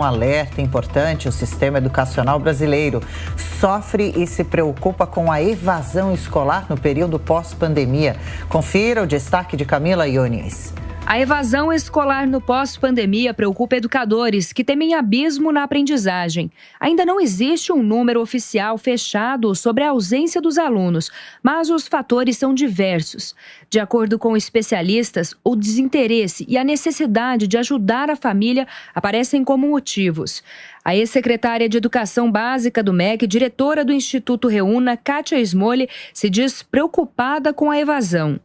Um alerta importante: o sistema educacional brasileiro sofre e se preocupa com a evasão escolar no período pós-pandemia. Confira o destaque de Camila Yunes. A evasão escolar no pós-pandemia preocupa educadores que temem abismo na aprendizagem. Ainda não existe um número oficial fechado sobre a ausência dos alunos, mas os fatores são diversos. De acordo com especialistas, o desinteresse e a necessidade de ajudar a família aparecem como motivos. A ex-secretária de Educação Básica do MEC, diretora do Instituto Reúna, Kátia Smolli, se diz preocupada com a evasão.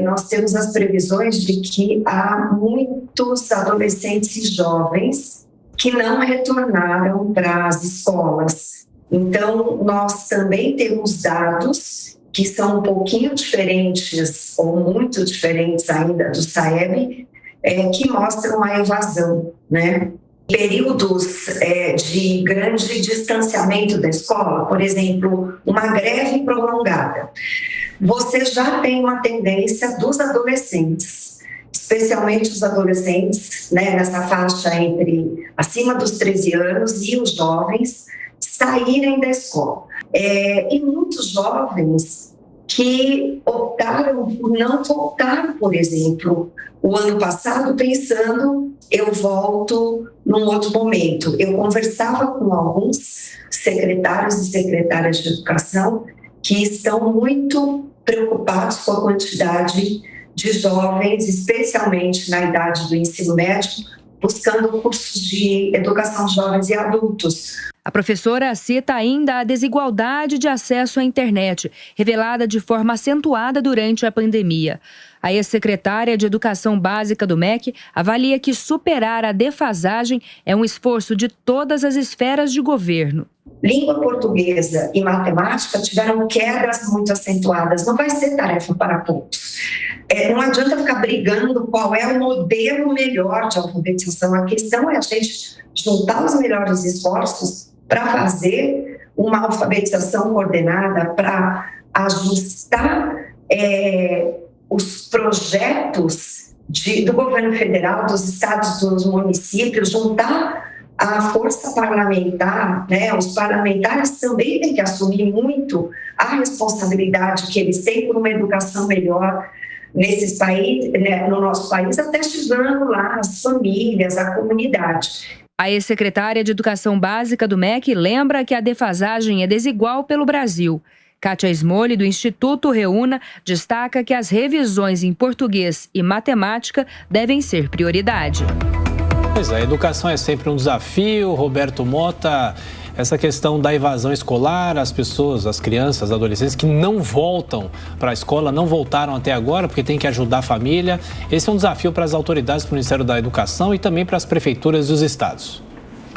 Nós temos as previsões de que há muitos adolescentes e jovens que não retornaram para as escolas. Então, nós também temos dados que são um pouquinho diferentes, ou muito diferentes ainda do SAEB, que mostram a evasão, né? Períodos de grande distanciamento da escola, por exemplo, uma greve prolongada. Você já tem uma tendência dos adolescentes, especialmente os adolescentes, né, nessa faixa acima dos 13 anos e os jovens, saírem da escola. E muitos jovens que optaram por não voltar, por exemplo, o ano passado pensando, eu volto num outro momento. Eu conversava com alguns secretários e secretárias de educação que estão muito preocupados com a quantidade de jovens, especialmente na idade do ensino médio, buscando cursos de educação de jovens e adultos. A professora cita ainda a desigualdade de acesso à internet, revelada de forma acentuada durante a pandemia. A ex-secretária de Educação Básica do MEC avalia que superar a defasagem é um esforço de todas as esferas de governo. Língua portuguesa e matemática tiveram quedas muito acentuadas. Não vai ser tarefa para poucos. Não adianta ficar brigando qual é o modelo melhor de alfabetização. A questão é a gente juntar os melhores esforços para fazer uma alfabetização coordenada, para ajustar os projetos do governo federal, dos estados, dos municípios, juntar a força parlamentar, né? Os parlamentares também têm que assumir muito a responsabilidade que eles têm por uma educação melhor nesses países, né? No nosso país, até chegando lá as famílias, a comunidade. A ex-secretária de Educação Básica do MEC lembra que a defasagem é desigual pelo Brasil. Kátia Smolli, do Instituto Reúna, destaca que as revisões em português e matemática devem ser prioridade. Pois é, a educação é sempre um desafio. Roberto Mota, essa questão da evasão escolar, as pessoas, as crianças, as adolescentes que não voltam para a escola, não voltaram até agora porque tem que ajudar a família. Esse é um desafio para as autoridades do Ministério da Educação e também para as prefeituras dos estados.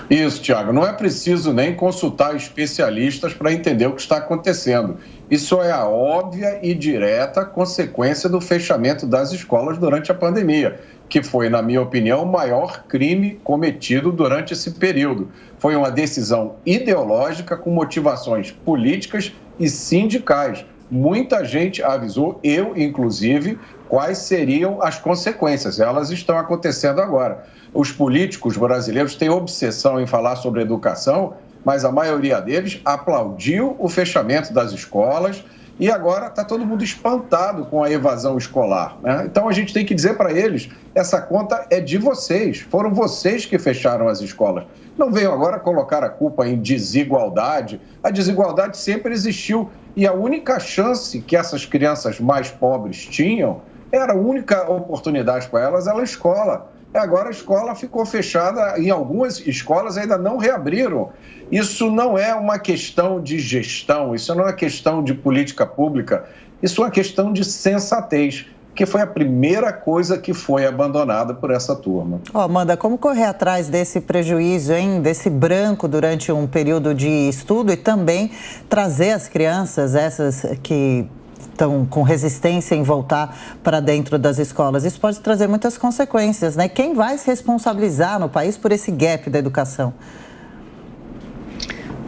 Isso, Tiago, não é preciso nem consultar especialistas para entender o que está acontecendo. Isso é a óbvia e direta consequência do fechamento das escolas durante a pandemia, que foi, na minha opinião, o maior crime cometido durante esse período. Foi uma decisão ideológica com motivações políticas e sindicais. Muita gente avisou, eu inclusive, quais seriam as consequências. Elas estão acontecendo agora. Os políticos brasileiros têm obsessão em falar sobre educação, mas a maioria deles aplaudiu o fechamento das escolas e agora está todo mundo espantado com a evasão escolar, né? Então a gente tem que dizer para eles, essa conta é de vocês, foram vocês que fecharam as escolas. Não venham agora colocar a culpa em desigualdade. A desigualdade sempre existiu e a única chance que essas crianças mais pobres tinham, era a única oportunidade para elas, era a escola. Agora a escola ficou fechada, em algumas escolas ainda não reabriram. Isso não é uma questão de gestão, isso não é questão de política pública, isso é uma questão de sensatez, que foi a primeira coisa que foi abandonada por essa turma. Amanda, como correr atrás desse prejuízo, hein? Desse branco durante um período de estudo e também trazer as crianças, essas que estão com resistência em voltar para dentro das escolas? Isso pode trazer muitas consequências, né? Quem vai se responsabilizar no país por esse gap da educação?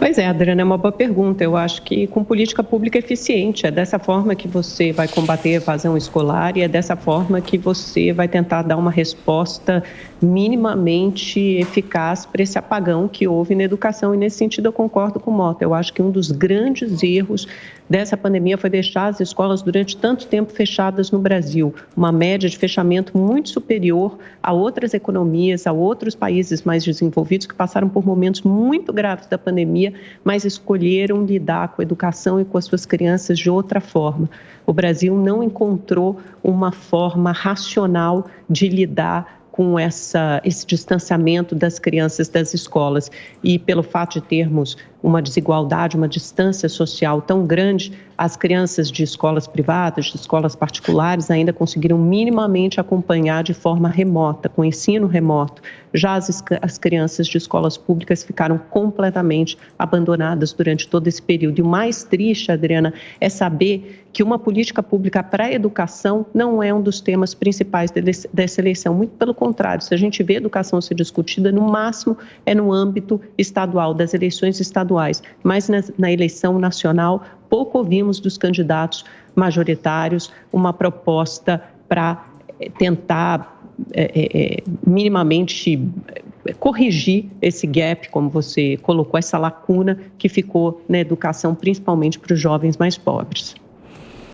Pois é, Adriana, é uma boa pergunta. Eu acho que com política pública eficiente, é dessa forma que você vai combater a evasão escolar e é dessa forma que você vai tentar dar uma resposta minimamente eficaz para esse apagão que houve na educação. E nesse sentido eu concordo com o Mota. Eu acho que um dos grandes erros dessa pandemia foi deixar as escolas durante tanto tempo fechadas no Brasil. Uma média de fechamento muito superior a outras economias, a outros países mais desenvolvidos que passaram por momentos muito graves da pandemia, mas escolheram lidar com a educação e com as suas crianças de outra forma. O Brasil não encontrou uma forma racional de lidar com esse distanciamento das crianças das escolas. E pelo fato de termos uma desigualdade, uma distância social tão grande, as crianças de escolas privadas, de escolas particulares, ainda conseguiram minimamente acompanhar de forma remota, com ensino remoto. Já as crianças de escolas públicas ficaram completamente abandonadas durante todo esse período. E o mais triste, Adriana, é saber que uma política pública para a educação não é um dos temas principais dessa eleição. Muito pelo contrário, se a gente vê a educação ser discutida, no máximo é no âmbito estadual, das eleições estaduais. Mas na eleição nacional, pouco ouvimos dos candidatos majoritários uma proposta para tentar minimamente corrigir esse gap, como você colocou, essa lacuna que ficou na educação, principalmente para os jovens mais pobres.